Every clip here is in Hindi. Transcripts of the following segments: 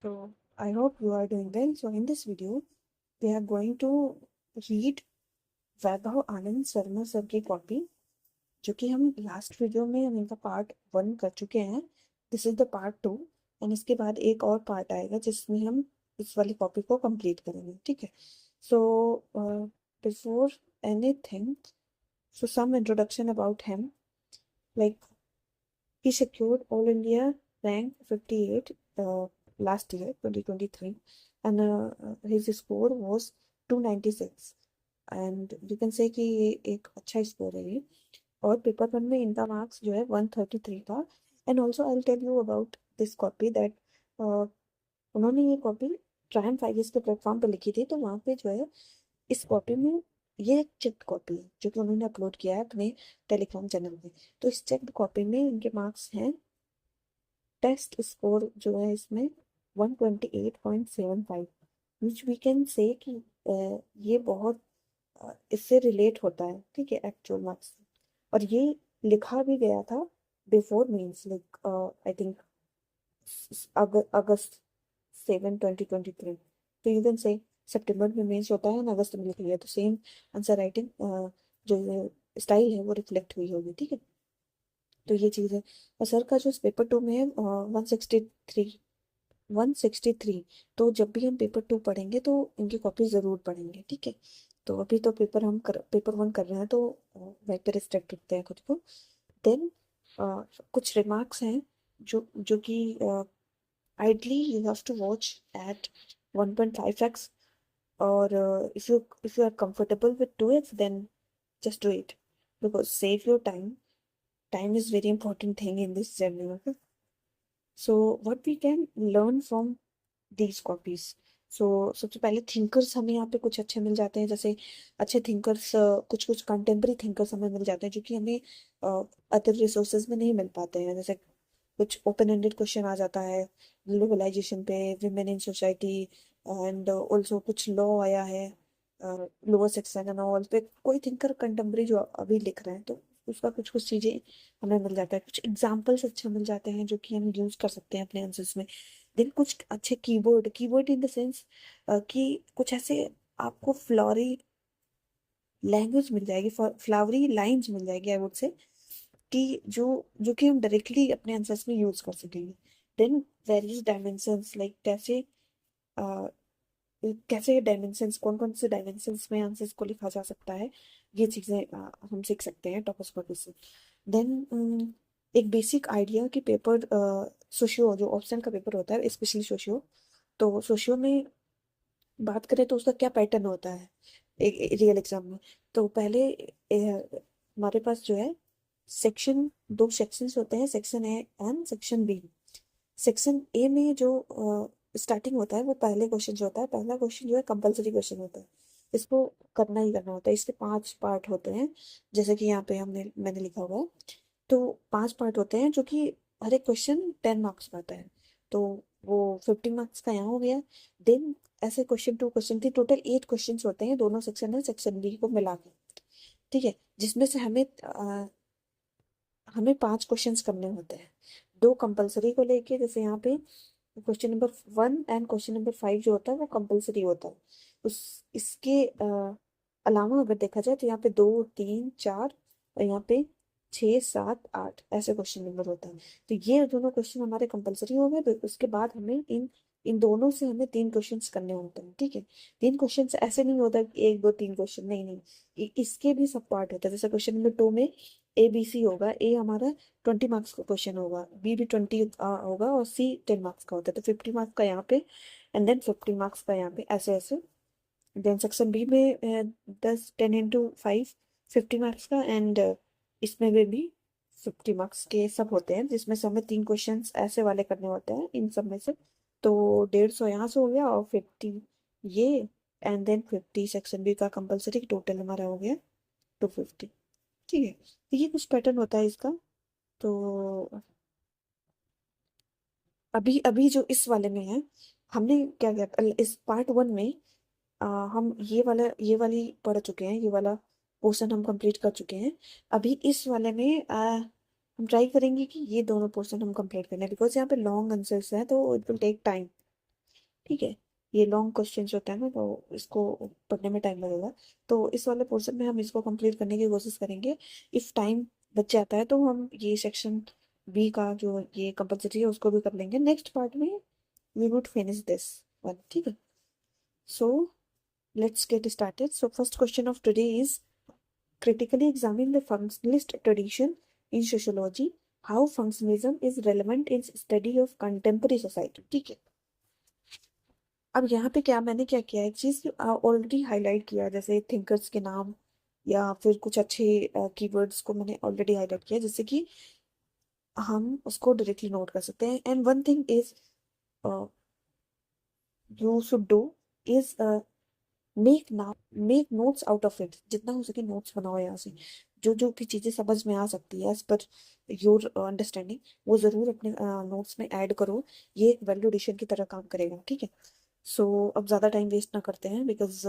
So I hope you are doing well. So in this video, we are going to read Vaibhav Anand Sharma sir की कॉपी, जो कि हम लास्ट वीडियो में हम इनका पार्ट 1 कर चुके हैं। This is the part 2 and इसके बाद एक और पार्ट आएगा जिसमें हम इस वाली कॉपी को कंप्लीट करेंगे। ठीक है। So before anything, so some introduction about him. Like, he secured All India rank 58 last year, 2023, and his score was 296. And you can say कि ये एक अच्छा स्कोर है ये। और पेपर 1 में इनका मार्क्स जो है 133 था। And also I tell you about this copy that उन्होंने ये कॉपी ट्रायम्फ आईएएस के प्लेटफॉर्म पे लिखी थी। तो वहाँ पे जो है इस कॉपी में ये एक चेक कॉपी है जो कि उन्होंने अपलोड किया है अपने टेलीग्राम चैनल में। तो इस चेक कॉपी में इनके मार्क्स हैं, टेस्ट स्कोर जो है इसमें 128.75, विच वी कैन से कि ये बहुत इससे रिलेट होता है। ठीक है, एक्चुअल मार्क्स से। और ये लिखा भी गया था before means like I think August 7, 2023। तो यू कैन से सितंबर में मेंस होता है ना, अगस्त में लिखा गया, तो सेम आंसर राइटिंग जो स्टाइल है वो रिफ्लेक्ट हुई होगी। ठीक है, तो ये चीज़ है। और सर का जो पेपर 2 में है 163 तो जब भी हम पेपर 2 पढ़ेंगे तो इनकी कॉपी ज़रूर पढ़ेंगे। ठीक है, तो अभी तो पेपर 1 कर रहे हैं, तो वहीं पे रिस्ट्रिक्ट रखते हैं खुद को। देन कुछ रिमार्क्स हैं जो कि ideally you have to watch at 1.5x, और if you are comfortable with 2x, then just do it, because save your time is very important thing in this journey. Okay, so what we can learn from these copies. सो सबसे पहले थिंकर्स हमें यहाँ पे कुछ अच्छे मिल जाते हैं। जैसे अच्छे थिंकर्स, कुछ कुछ कंटेम्प्रेरी थिंकर्स हमें मिल जाते हैं जो कि हमें अदर रिसोर्सेज में नहीं मिल पाते हैं। जैसे कुछ ओपन एंडेड क्वेश्चन आ जाता है ग्लोबलाइजेशन पे, women in society, and also कुछ लॉ आया है लोअर सेक्शन एंड ऑल पे। कोई थिंकर कंटेम्प्रेरी जो अभी लिख रहे हैं तो उसका कुछ कुछ चीज़ें हमें मिल जाता है, कुछ एग्जाम्पल्स अच्छे मिल जाते हैं जो कि हम यूज कर सकते हैं अपने आंसर्स में। देन कुछ अच्छे कीवर्ड इन द सेंस कि कुछ ऐसे आपको फ्लॉरी लैंग्वेज मिल जाएगी, फ्लावरी लाइंस मिल जाएगी आई वुड से, कि जो जो कि हम डायरेक्टली अपने आंसर्स में यूज कर सकेंगे। देन वेरियस डायमेंशंस, लाइक कैसे डायमेंशंस, कौन कौन से डायमेंशंस में आंसर्स को लिखा जा सकता है, ये चीज़ें हम सीख सकते हैं टॉपोस्कोपी से। देन एक बेसिक आइडिया कि पेपर सोशियो, जो ऑप्शन का पेपर होता है स्पेशली सोशियो, तो सोशियो में बात करें तो उसका क्या पैटर्न होता है एक रियल एग्जाम में। तो पहले हमारे पास जो है दो सेक्शंस होते हैं, section A and section B. Section A में जो स्टार्टिंग होता है वो पहले क्वेश्चन जो होता है, पहला क्वेश्चन जो है कंपलसरी क्वेश्चन होता है, इसको करना ही करना होता है। इसके 5 पार्ट होते हैं, जैसे कि यहाँ पे मैंने लिखा हुआ है। तो 5 पार्ट होते हैं जो कि हर एक क्वेश्चन 10 मार्क्स का आता है। तो वो 50 मार्क्स का यहाँ हो गया। देन ऐसे क्वेश्चन 2 क्वेश्चन 3, टोटल 8 क्वेश्चन होते हैं दोनों सेक्शन में, सेक्शन बी को मिला के। ठीक है, जिसमें से हमें 5 क्वेश्चंस करने होते हैं, 2 कंपलसरी को लेके। जैसे यहाँ पे question number 1 and question number 5 जो होता है वो कंपलसरी होता है। उस इसके अलावा अगर देखा जाए तो यहाँ पे 2 3 4 और यहाँ पे 6 7 8 ऐसे क्वेश्चन नंबर होता है। तो ये दोनों क्वेश्चन हमारे कंपलसरी हो गए। तो उसके बाद हमें इन इन दोनों से हमें 3 क्वेश्चंस करने होते हैं। ठीक है, 3 क्वेश्चंस ऐसे नहीं होता कि 1 2 3 क्वेश्चन, नहीं नहीं, इसके भी सब पार्ट होता है। जैसे क्वेश्चन नंबर 2 में ABC होगा, ए हमारा 20 मार्क्स का क्वेश्चन होगा, बी भी 20 होगा, और सी 10 मार्क्स का होता है। तो 50 मार्क्स का यहाँ पे एंड देन 50 मार्क्स का यहाँ पे, ऐसे ऐसे। देन सेक्शन बी में 10 10 into 5 50 मार्क्स का, एंड इसमें भी 50 मार्क्स के सब होते हैं, जिसमें से हमें 3 क्वेश्चन ऐसे वाले करने होते हैं इन सब में से। तो 150 यहाँ से हो गया और 50 ये, एंड देन 50 सेक्शन बी का कंपलसरी, टोटल हमारा हो गया 250। ठीक है, तो ये कुछ पैटर्न होता है इसका। तो अभी अभी जो इस वाले में है, हमने क्या किया इस पार्ट 1 में, हम ये वाली पढ़ चुके हैं, ये वाला पोर्शन हम कंप्लीट कर चुके हैं। अभी इस वाले में हम ट्राई करेंगे कि ये दोनों पोर्शन हम कंप्लीट कर लें, बिकॉज यहाँ पे लॉन्ग आंसर्स हैं तो इट विल टेक टाइम। ठीक है। ये लॉन्ग क्वेश्चंस होते हैं ना, तो इसको पढ़ने में टाइम लगेगा। तो इस वाले पोर्शन में हम इसको कंप्लीट करने की कोशिश करेंगे। इफ टाइम बच जाता है तो हम ये सेक्शन बी का जो ये कंपलसरी है उसको भी कर लेंगे नेक्स्ट पार्ट में। We would finish this one, ठीक है। So let's get started. So first question of today is critically examine the functionalist tradition in sociology, how functionalism is relevant in study of contemporary society, ठीक है। अब यहाँ पे क्या मैंने क्या किया, एक चीज ऑलरेडी हाईलाइट किया, जैसे थिंकर्स के नाम या फिर कुछ अच्छे कीवर्ड्स को मैंने ऑलरेडी हाईलाइट किया, जिससे कि हम उसको डायरेक्टली नोट कर सकते हैं। And one thing is you should do is make notes out of it. जितना हो सके नोट्स बनाओ यहाँ से, जो जो भी चीजें समझ में आ सकती है एज पर योर अंडरस्टैंडिंग, वो जरूर अपने नोट्स में ऐड करो। ये एक वैल्यू एडिशन की तरह काम करेगा, ठीक है। सो अब ज्यादा टाइम वेस्ट ना करते हैं, because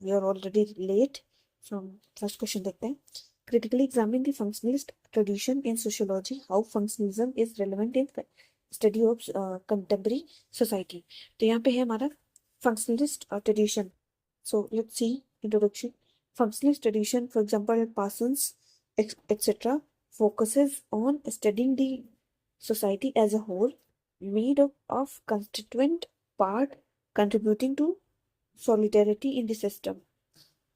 we are already late. So first question देखते हैं। critically examine the functionalist tradition in sociology, how functionalism is relevant in study of contemporary society। तो यहाँ पे है हमारा functionalist tradition। So let's see introduction। Functionalist tradition, for example, Parsons, etc., focuses on studying the society as a whole, made up of constituent part contributing to solidarity in the system।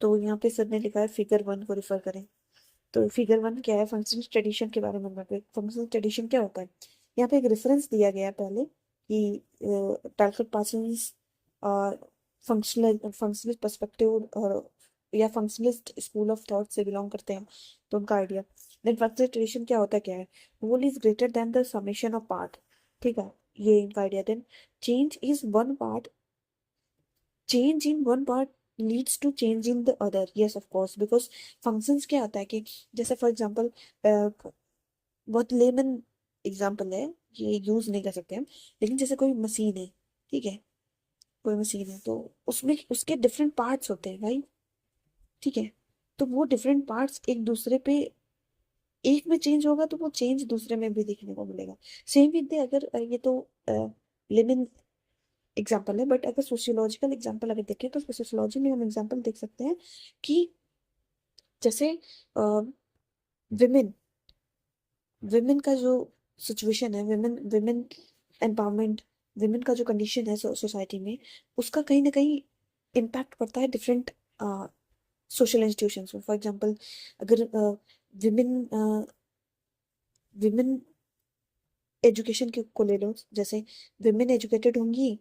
तो यहाँ पे सर ने लिखा है फिगर 1 को रिफर करें। तो फिगर 1 क्या है, फंक्शनल ट्रेडिशन के बारे में। फंक्शनल ट्रेडिशन क्या होता है, यहाँ पे एक रेफरेंस दिया गया है पहले कि टालकट पार्सन्स फंक्शनल फंक्शनल पर्सपेक्टिव और या फंक्शनलिस्ट स्कूल ऑफ थॉट से बिलोंग करते हैं, तो उनका आइडिया। देन फंक्शनल ट्रेडिशन क्या होता है, क्या है, whole is greater than the summation of part, ठीक है, ये इनका आइडिया। Then change is one part, change in one part leads to change in the other. Yes of course, because functions क्या होता है कि जैसे फॉर एग्जांपल बहुत लेमन एग्जांपल है, ये यूज नहीं कर सकते हम, लेकिन जैसे कोई मशीन है, ठीक है, कोई मशीन है तो उसमें उसके डिफरेंट पार्ट्स होते हैं भाई, ठीक है। तो वो डिफरेंट पार्ट्स एक दूसरे पे, एक में चेंज होगा तो वो चेंज दूसरे में भी देखने को मिलेगा। सेम विद अगर ये तो लेमन एग्जाम्पल है, बट अगर सोशियोलॉजिकल एग्जाम्पल अगर देखें तो सोशियोलॉजी में हम एग्जाम्पल देख सकते हैं कि जैसे विमेन विमेन का जो सिचुएशन है, विमेन विमेन एम्पावरमेंट, विमेन का जो कंडीशन है सोसाइटी में, उसका कहीं ना कहीं इम्पैक्ट पड़ता है डिफरेंट सोशल इंस्टीट्यूशंस में। फॉर एग्जांपल अगर विमेन विमेन एजुकेशन को ले लो, जैसे विमेन एजुकेटेड होंगी,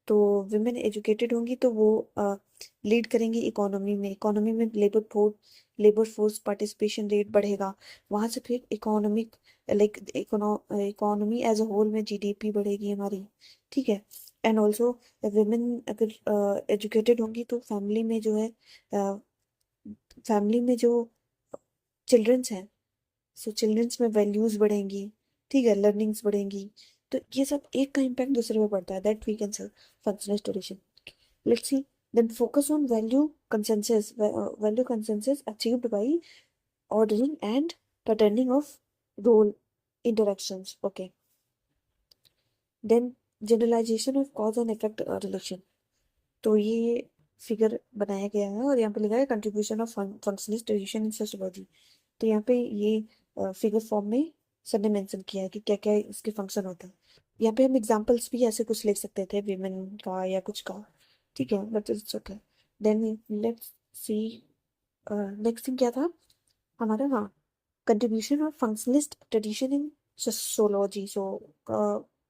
तो विमेन एजुकेटेड होंगी तो वो लीड करेंगी इकोनॉमी में, इकोनॉमी में लेबर फोर्स पार्टिसिपेशन रेट बढ़ेगा, वहां से फिर economic like economy as a whole में जीडीपी बढ़ेगी हमारी, ठीक है। एंड ऑल्सो विमेन अगर एजुकेटेड होंगी तो फैमिली में जो चिल्ड्रंस हैं, सो चिल्ड्रंस में वैल्यूज बढ़ेंगी, ठीक है, लर्निंग्स बढ़ेंगी। तो ये सब एक का इम्पैक्ट दूसरे पे पड़ता है, that we can say functional tradition. Let's see. Then focus on value consensus achieved by ordering and patterning of role interactions, okay। then generalization of cause and effect relation। तो ये फिगर बनाया गया है और यहाँ पे लिखा है contribution of functionalist tradition in sociology. तो यहाँ पे ये फिगर फॉर्म में सर ने मेंशन किया है कि क्या क्या इसके फंक्शन होते हैं। यहाँ पे हम एग्जांपल्स भी ऐसे कुछ लिख सकते थे विमेन का या कुछ का, ठीक है, but it's okay. Then let's see next thing क्या था हमारा, हाँ, contribution of functionalist tradition in sociology। So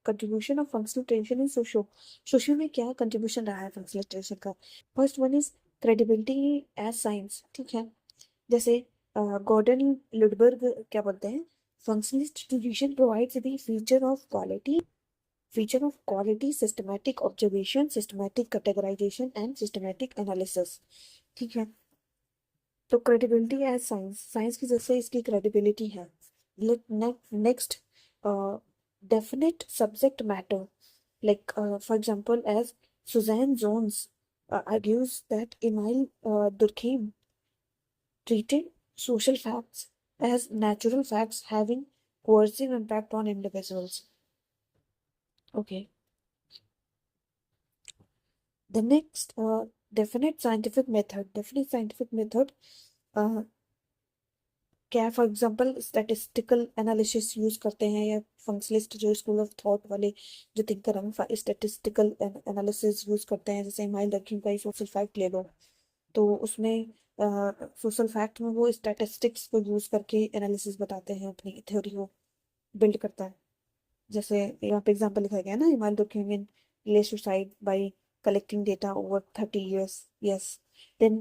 contribution of functional tradition in socio में क्या कंट्रीब्यूशन रहा है फंक्शनल ट्रेडिशन का। First one is credibility as science, ठीक है। जैसे गॉर्डन लुडबर्ग क्या बोलते हैं, functionalist tradition provides the feature of quality systematic observation, systematic categorisation and systematic analysis, ठीक है। तो क्रेडिबिलिटी एज साइंस, साइंस की जैसे इसकी क्रेडिबिलिटी है। Next definite subject matter, like for example as Suzanne Jones argues that Emile Durkheim treated social facts as natural facts having coercive impact on individuals, okay। The next definite scientific method क्या है? For example statistical analysis use करते हैं, या फंक्शनलिस्ट जो स्कूल ऑफ थॉट वाले जो थिंकर हैं स्टैटिस्टिकल एनालिसिस यूज करते हैं। जैसे इमाइल डर्कीम का ही सोशल फैक्ट ले लो, तो उसमें सोशल फैक्ट में वो स्टैटिस्टिक्स को यूज करके एनालिसिस बताते हैं, अपनी थ्योरी को बिल्ड करता है। जैसे यहाँ पे एग्जाम्पल लिखा गया है ना, email Durkheim in le suicide by collecting data over 30 years। Yes. Then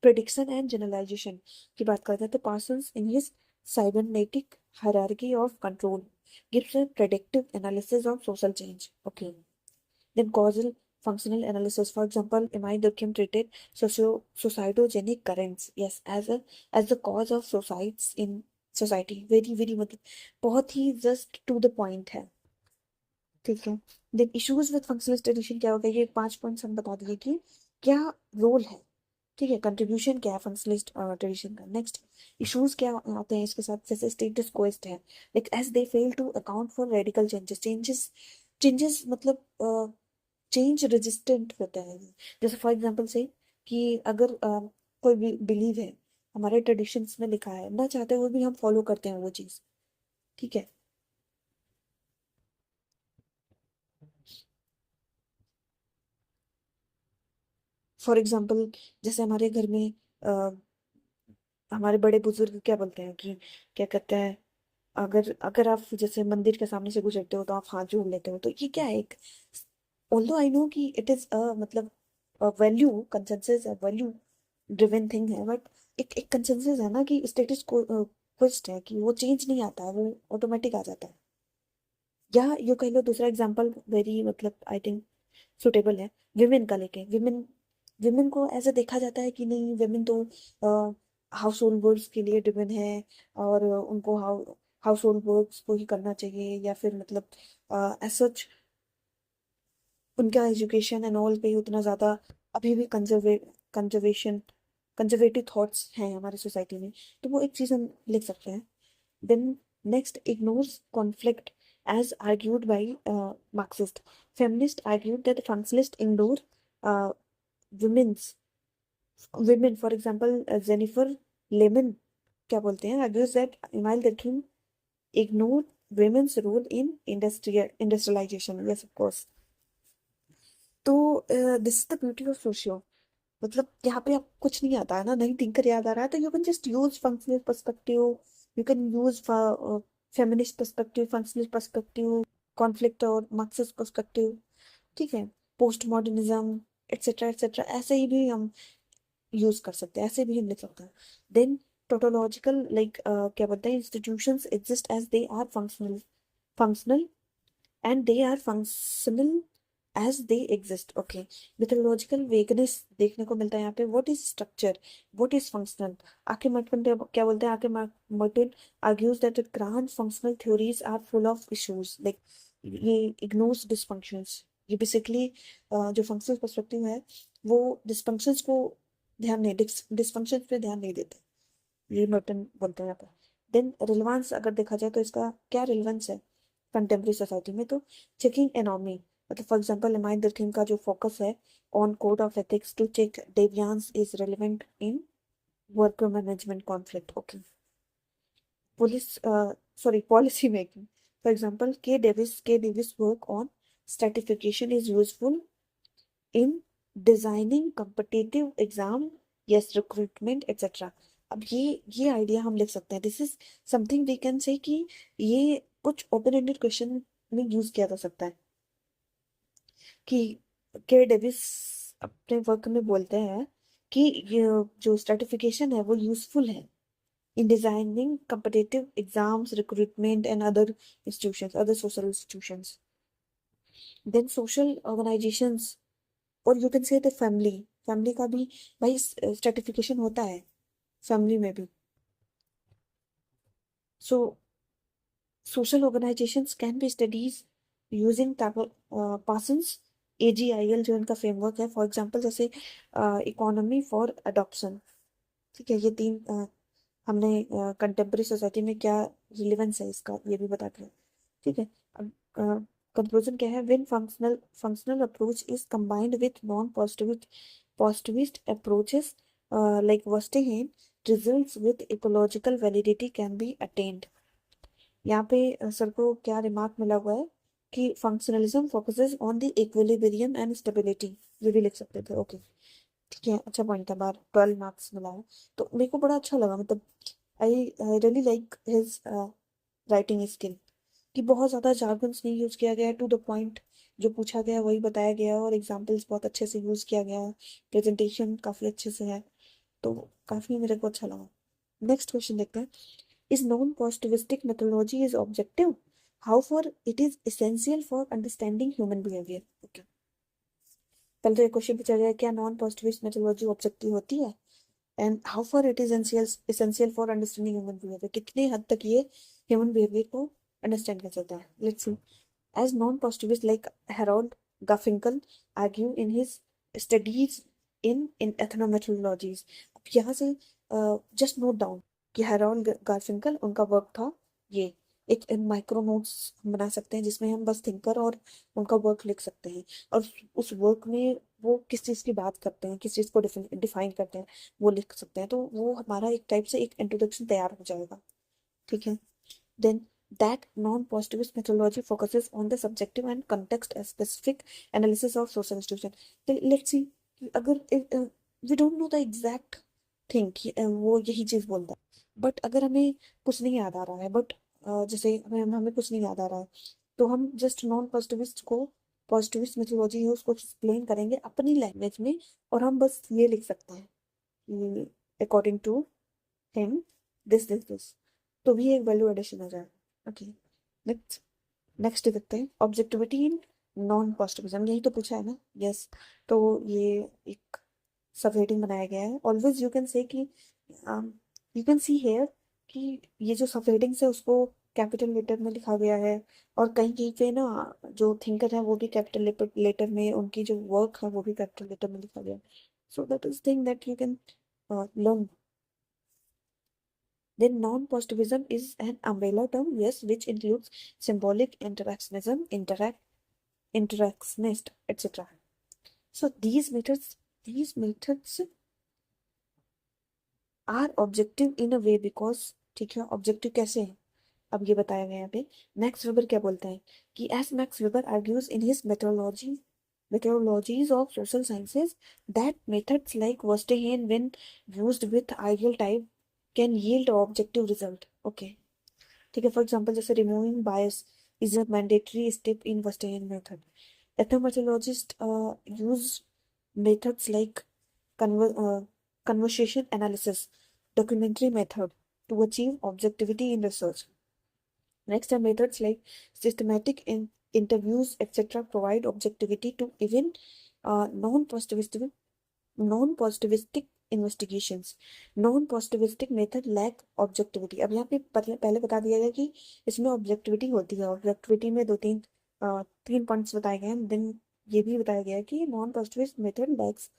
prediction and generalisation की बात करते हैं, तो Parsons in his cybernetic hierarchy of control gives a predictive analysis of social change. Okay. Then causal functional analysis, for example, Imai Durkheim treated societogenic currents, yes, as the cause of suicides in society। very very मतलब बहुत ही just to the point है, ठीक है। Then issues with functionalist tradition क्या होगा, ये 5 पॉइंट्स हम बता दिए कि क्या रोल है, ठीक है, कंट्रीब्यूशन क्या है फंक्शनलिस्ट ट्रेडिशन का। नेक्स्ट इश्यूज क्या आते हैं इसके साथ, जैसे स्टेटस क्वेस्ट है, like as they fail to account for radical changes. Changes मतलब चेंज रेजिस्टेंट होता है। जैसे फॉर एग्जांपल से कि अगर कोई भी बिलीव है, हमारे ट्रेडिशंस में लिखा है, ना चाहते हुए भी हम फॉलो करते हैं वो चीज, ठीक है। फॉर एग्जांपल जैसे हमारे घर में हमारे बड़े बुजुर्ग क्या बोलते हैं कि क्या कहते हैं, अगर अगर आप जैसे मंदिर के सामने से गुजरते हो तो आप हाथ जोड़ लेते हो, तो ये क्या है, एक ऑल्दो आई नो कि इट इज मतलब वैल्यू कंसेंसस है, वैल्यू ड्रिवन थिंग है, बट एक एक कंसेंसस है ना कि स्टेटस को क्वेस्ट है कि वो चेंज नहीं आता है, वो ऑटोमेटिक आ जाता है। या यू कह लो दूसरा एग्जांपल वेरी मतलब आई थिंक सुटेबल है, विमेन का लेके। विमेन विमेन को ऐसे देखा जाता है कि नहीं, विमेन तो हाउस होल्ड वर्क्स के लिए ड्रिवन है, और उनको हाउस होल्ड वर्क्स को ही करना चाहिए, या फिर मतलब एज सच उनका एजुकेशन एंड ऑल पे उतना ज्यादा अभी भी कंजर्वेशन कंजर्वेटिव थॉट्स हैं हमारी सोसाइटी में, तो वो एक चीज हम लिख सकते हैं। Then next ignores conflict as argued by Marxist. Feminists argued that the functionalists ignore women's women. For example, Jennifer Lemon क्या बोलते हैं, argues that Emile Durkheim ignored women's role in industrialization. Yes, of course. तो this is the beauty of socio, मतलब यहाँ पे आप कुछ नहीं आता है ना, नहीं थिंकर याद आ रहा है, तो you can just use functional perspective, you can use feminist perspective, functional perspective, conflict और मार्क्सिस्ट पर्सपेक्टिव, ठीक है, पोस्ट मॉडर्निज्म एक्सेट्रा ऐसे ही भी हम यूज कर सकते हैं, ऐसे भी हम लिख सकते हैं। देन टोटोलॉजिकल लाइक क्या बोलते हैं, institutions exist as they are functional and they are functional as they exist। okay, mythological vagueness देखने को मिलता है यहाँ पे। what is structure, what is functional। आके मार्टिन क्या बोलते हैं, आके Martin argues that the grand functional theories are full of issues, like ये ignores dysfunctions। ये बेसिकली जो फंक्शनल पर्सपेक्टिव है वो डिस्फंक्शंस को ध्यान नहीं, डिस्फंक्शंस पे ध्यान नहीं देते, ये मर्टन बोलते हैं यहाँ पर। देन रिलेवेंस अगर देखा जाए तो इसका क्या रिलेवेंस है कंटेम्प्रेरी सोसाइटी में, तो चेकिंग एनॉमी, मतलब फॉर एग्जांपल एमाइन दरकिन का जो फोकस है on code of ethics to check deviance is relevant in work management conflict. Okay. Police sorry policy making, for example K Davis work on stratification is useful in designing competitive exam, yes, recruitment etcetera. अब ये आइडिया हम लिख सकते हैं, this is something we can say कि ये कुछ ओपन एंडेड क्वेश्चन में यूज किया जा सकता है कि के डेविस अपने वर्क में बोलते हैं कि ये जो स्ट्रेटिफिकेशन है वो यूजफुल है in designing competitive exams, recruitment and other institutions, other social institutions. Then social organisations, और you can say the family, family का भी भाई स्ट्रेटिफिकेशन होता है फैमिली में भी। So social organisations can be studies using Parsons AGIL जो इनका फ्रेमवर्क है। फॉर एग्जांपल जैसे इकोनॉमी फॉर अडॉप्शन, ठीक है, ये तीन हमने कंटेम्प्रेरी सोसाइटी में क्या रिलेवेंस है इसका ये भी बता दिया, ठीक है। अब कंक्लूजन क्या है, when functional approach is combined with non positivist approaches like verstehen results with ecological validity can be attained. यहाँ पे सर को क्या रिमार्क मिला हुआ है कि functionalism focuses on the equilibrium and stability, ये भी लिख सकते थे। ओके ठीक है, अच्छा पॉइंट था, बार 12 मार्क्स मिला है। तो मेरे को बड़ा अच्छा लगा, मतलब I really like his writing skill, कि बहुत ज़्यादा जार्गन्स नहीं यूज़ किया गया है, टू द पॉइंट जो पूछा गया वही बताया गया है, और एग्जाम्पल्स बहुत अच्छे से यूज़ किया गया है, प्रेजेंटेशन काफ़ी अच्छे से है, तो काफ़ी मेरे को अच्छा लगा। नेक्स्ट क्वेश्चन देखते हैं, is non positivistic methodology is objective, how for it is essential for understanding human behaviour. Okay, पहले तो एक क्वेश्चन पूछा गया, क्या नॉन पॉजिटिविस्ट मेथोलॉजी ऑब्जेक्टिव होती है, and how for it is essential for understanding human behaviour, कितने हद तक ये ह्यूमन बिहेवियर को अंडरस्टैंड कर सकता है। Let's see, as non-positivists like Harold Garfinkel argue in his studies in ethnomethodologies। अब यहाँ से जस्ट नोट डाउन कि हैरोल्ड गार्फिंकल उनका वर्क था ये, एक माइक्रो नोट्स हम बना सकते हैं जिसमें हम बस थिंकर और उनका वर्क लिख सकते हैं, और उस वर्क में वो किस चीज़ की बात करते हैं, किस चीज़ को डिफाइन करते हैं, वो लिख सकते हैं, तो वो हमारा एक टाइप से एक इंट्रोडक्शन तैयार हो जाएगा। ठीक है, then that non-positivist methodology focuses on the subjective and context-specific analysis of social institution। तो let's see, अगर we don't know the exact thing कि वो यही चीज बोलता है, बट अगर हमें कुछ नहीं याद आ रहा है, बट जैसे हमें हमें कुछ नहीं याद आ रहा है, तो हम जस्ट नॉन पॉजिटिविस्ट को, पॉजिटिविस्ट मेथोलॉजी है उसको एक्सप्लेन करेंगे अपनी लैंग्वेज में, और हम बस ये लिख सकते हैं कि अकॉर्डिंग टू हिम दिस, तो भी एक वैल्यू एडिशन हो जाए। ओके, नेक्स्ट नेक्स्ट देखते हैं, ऑब्जेक्टिविटी इन नॉन पॉजिटिविज्म, यही तो पूछा है ना। यस, तो ये एक सब हेडिंग बनाया गया है, ऑलवेज यू कैन से कि यू कैन सी हेयर कि ये जो सब हेडिंग्स है उसको कैपिटल लेटर में लिखा गया है, और कहीं कहीं पे ना जो थिंकर है वो भी कैपिटल लेटर में, उनकी जो वर्क है वो भी कैपिटल लेटर में लिखा गया है, so that is thing that you can learn. Then non-positivism is an umbrella term, yes, which includes symbolic interactionism, interactionist, etc. So these methods are objective in a way because, ठीक है, objective कैसे है, अब ये बताया गया यहाँ पे। मैक्स वेबर क्या बोलता है कि as Max Weber argues in his methodologies of social sciences, that methods like Verstehen when used with ideal type can yield objective result। Okay, ठीक है, फॉर एग्जाम्पल जैसे removing bias is a mandatory step in verstehen method. Ethnomethodologist use methods like conversation analysis, documentary method to achieve objectivity in research। Next are methods like systematic interviews, etc. provide objectivity to even non-positivistic investigations। Non positivistic method lack objectivity. अब यहाँ पे पहले बता दिया गया कि इसमें ऑब्जेक्टिविटी होती है, ऑब्जेक्टिविटी में तीन पॉइंट्स बताए गए हैं, देन ये भी बताया गया है कि non positivist method lacks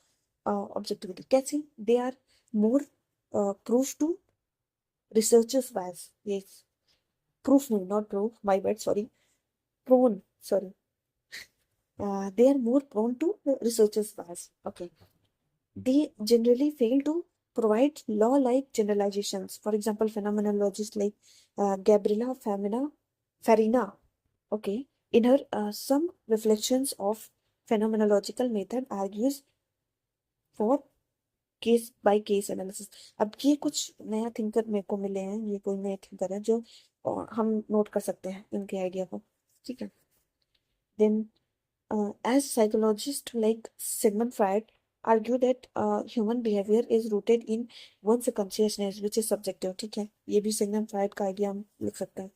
objectivity. कैसे? They are more proof to researchers bias, ये प्रूफ नहीं, not proof, my bad, sorry, prone, sorry, they are more prone to researchers bias। Okay, they generally fail to provide law-like generalizations. For example, phenomenologists like Gabriela Farina, okay, in her Some Reflections of Phenomenological Method argues for case by case analysis. अब ये कुछ नया थिंकर मेरे को मिले हैं, ये कोई नए थिंकर है जो हम नोट कर सकते हैं इनके आइडिया को। ठीक है, then as psychologists like Sigmund Freud argue that human behavior is rooted in one's consciousness which is subjective। ठीक है, ये भी सिगमंड फ्राइड का आइडिया हम लिख सकते हैं।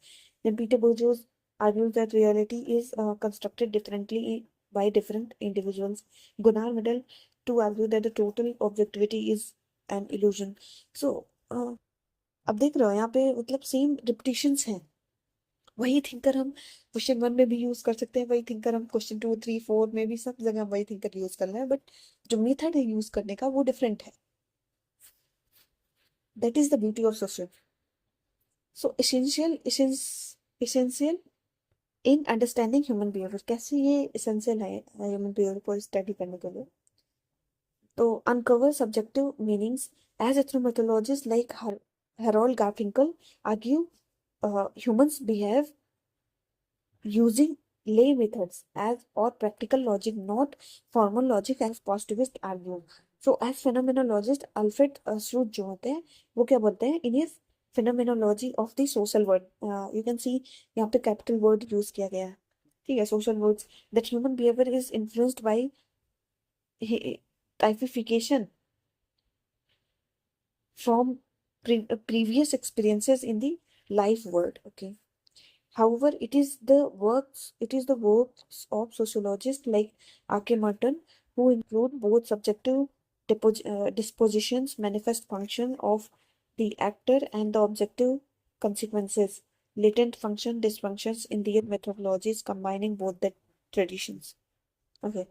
Then Peter Bourdieu argues that reality is constructed differently by different individuals। Gunnar Myrdal to argue that the total objectivity is an illusion। So अब देख रहे हो यहाँ पे मतलब सेम रिपीटिशंस हैं, वही थिंकर हम क्वेश्चन 1 में भी यूज कर सकते हैं, वही थिंकर हम क्वेश्चन 2 3 4 में भी, सब जगह वही थिंकर यूज कर रहे हैं, बट जो मेथड है यूज करने का वो डिफरेंट है। That is the beauty of social. So essential in understanding human behaviour, कैसे ये एसेंशियल है ह्यूमन बिहेवियर को स्टडी करने के लिए। तो uncover subjective meanings as ethnomethodologists like Harold Garfinkel argue humans behave using lay methods as or practical logic, not formal logic as positivist argue. So as phenomenologist Alfred Schroeder जो होते हैं वो क्या बोलते हैं, इन ये phenomenology of the social world, you can see यहाँ पे capital word use किया गया है, ठीक है, social words, that human behavior is influenced by typification from previous experiences in the life world. Okay. However, it is the works of sociologists like R.K. Merton who include both subjective dispositions, manifest function of the actor, and the objective consequences, latent function, dysfunctions in their methodologies, combining both the traditions. Okay.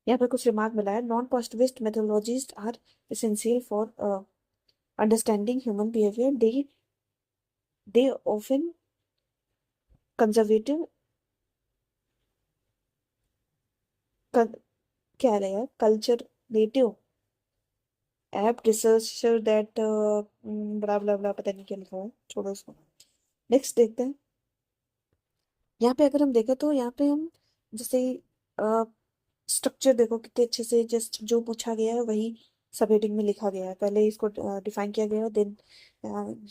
यहाँ पर कुछ रिमार्क मिला है, non positivist methodologist are essential for understanding human behavior. They often conservative क्या है यार, culturative apt researcher that बड़ा बड़ा बड़ा पता नहीं क्या लिखा है, छोड़ो उसको। नेक्स्ट देखते हैं। यहाँ पे अगर हम देखें तो यहाँ पे हम जैसे स्ट्रक्चर देखो कितने अच्छे से, जस्ट जो पूछा गया है वही सब हेडिंग में लिखा गया है। पहले इसको डिफाइन किया गया है, देन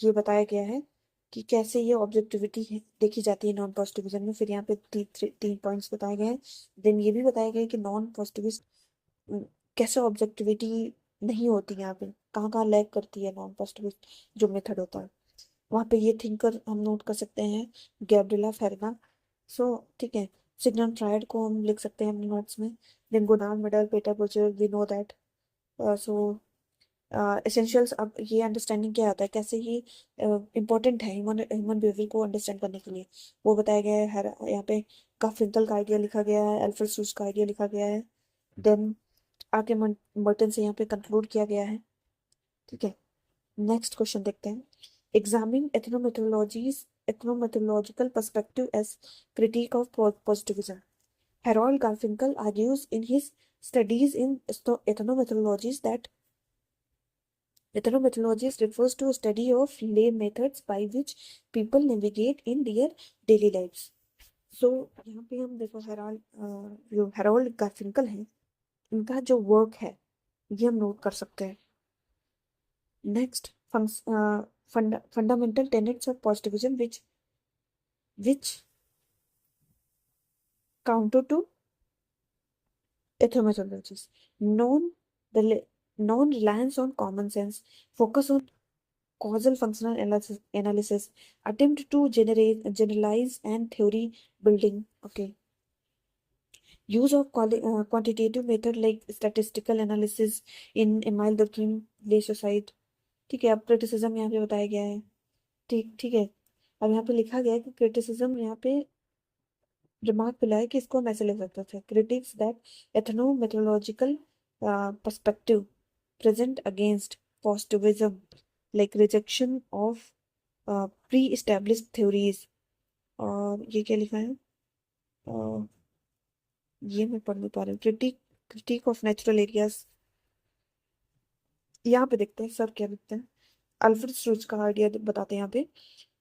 ये बताया गया है कि कैसे ये ऑब्जेक्टिविटी देखी जाती है नॉन पॉजिटिविज्म में। फिर यहाँ पे तीन पॉइंट्स बताए गए हैं। देन ये भी बताया गया है कि नॉन पॉजिटिविस्ट कैसे ऑब्जेक्टिविटी नहीं होती, यहाँ पे कहाँ कहाँ लैग करती है नॉन पॉजिटिविस्ट जो मेथड होता है। वहाँ पे ये थिंकर हम नोट कर सकते हैं, गैब्रिएला फेरना। सो ठीक है, सिग्मंड फ्रायड को हम लिख सकते हैं अपने नोट्स में। Then Gordon medal, Peter Butcher, we know that. So essentials, अब ये अंडरस्टैंडिंग क्या आता है, कैसे ये इंपॉर्टेंट है ह्यूमन ह्यूमन बिहेवियर को अंडरस्टैंड करने के लिए, वो बताया गया है। यहाँ पे गाफिंकल का आइडिया लिखा गया है, अल्फ्रेड सूस का आइडिया लिखा गया है। देन आके मर्टन से यहाँ पे कंक्लूड किया गया है। ठीक है, नेक्स्ट क्वेश्चन देखते हैं। Examine ethnomethodological perspective as critique of positivism. Harold Garfinkel argues in his studies in ethnomethodologies that ethnomethodologies refers to a study of lay methods by which people navigate in their daily lives. So यहाँ पे हम देखो जो हेरोल्ड गार्फिंकल है, इनका जो वर्क है ये हम नोट कर सकते हैं। Next, fundamental tenets of positivism which counter to ethnomethodologies. Non the non-reliance on common sense, focus on causal functional analysis, attempt to generalize and theory building. Okay. Use of quantitative method like statistical analysis in Emile Durkheim Leisure. ठीक है, अब क्रिटिसिज्म यहाँ पे बताया गया है। ठीक ठीक है, अब यहाँ पे लिखा गया है कि क्रिटिसिज्म, यहाँ पे रिमार्क मिला है कि इसको हम ऐसे लिख सकते थे, critics that ethnomethodological perspective present against positivism like rejection of pre established theories. और ये क्या लिखा है, ये मैं पढ़ नहीं पा रही हूँ, क्रिटिक ऑफ नेचुरल एरियाज। यहाँ पे देखते हैं सर क्या लिखते हैं। अल्फ्रेड स्ट्रूज का आइडिया बताते हैं यहाँ पे,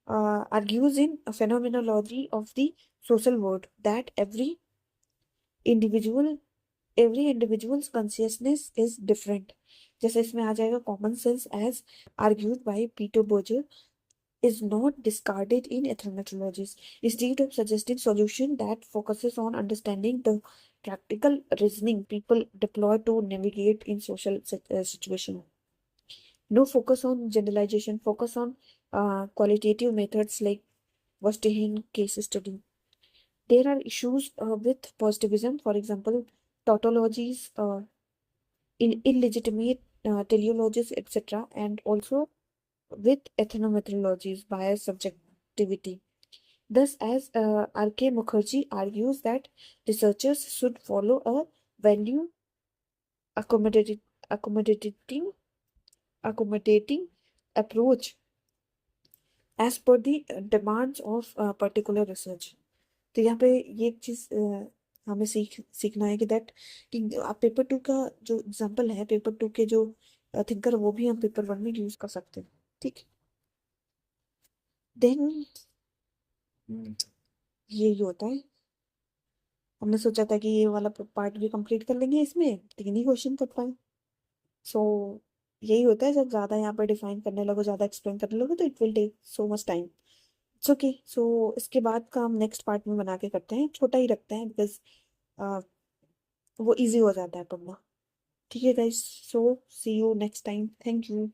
argues in a phenomenology of the social world that individual every individual's consciousness is different. जैसे इसमें आ जाएगा common sense as argued by Peter Bourdieu is not discarded in ethnomethodologies, instead of suggesting solution that focuses on understanding the practical reasoning people deploy to navigate in social situation. No focus on generalization, focus on qualitative methods like Verstehen case study. There are issues with positivism, for example, tautologies, illegitimate teleologies, etc., and also with ethnomethodologies, bias, subjectivity. Thus, as R.K. Mukherjee argues that researchers should follow a value accommodating, accommodating, accommodating approach as per the demands of particular research. तो यहाँ पे ये एक चीज हमें सीखना है कि दैट कि आप पेपर टू का जो एग्जाम्पल है, पेपर टू के जो थिंकर, वो भी हम पेपर वन में यूज कर सकते हैं। ठीक। देन ये होता है, हमने सोचा था कि ये वाला पार्ट भी कंप्लीट कर लेंगे, इसमें 3 ही क्वेश्चन कर पाए। सो यही होता है, जब ज्यादा यहाँ पर डिफाइन करने लगो, ज्यादा एक्सप्लेन करने लगो, तो it will take so much time. It's okay. So इसके बाद का हम नेक्स्ट पार्ट में बना के करते हैं, छोटा ही रखते हैं, बिकॉज वो इजी हो जाता है पढ़ना। ठीक है guys, so see you next time, thank you.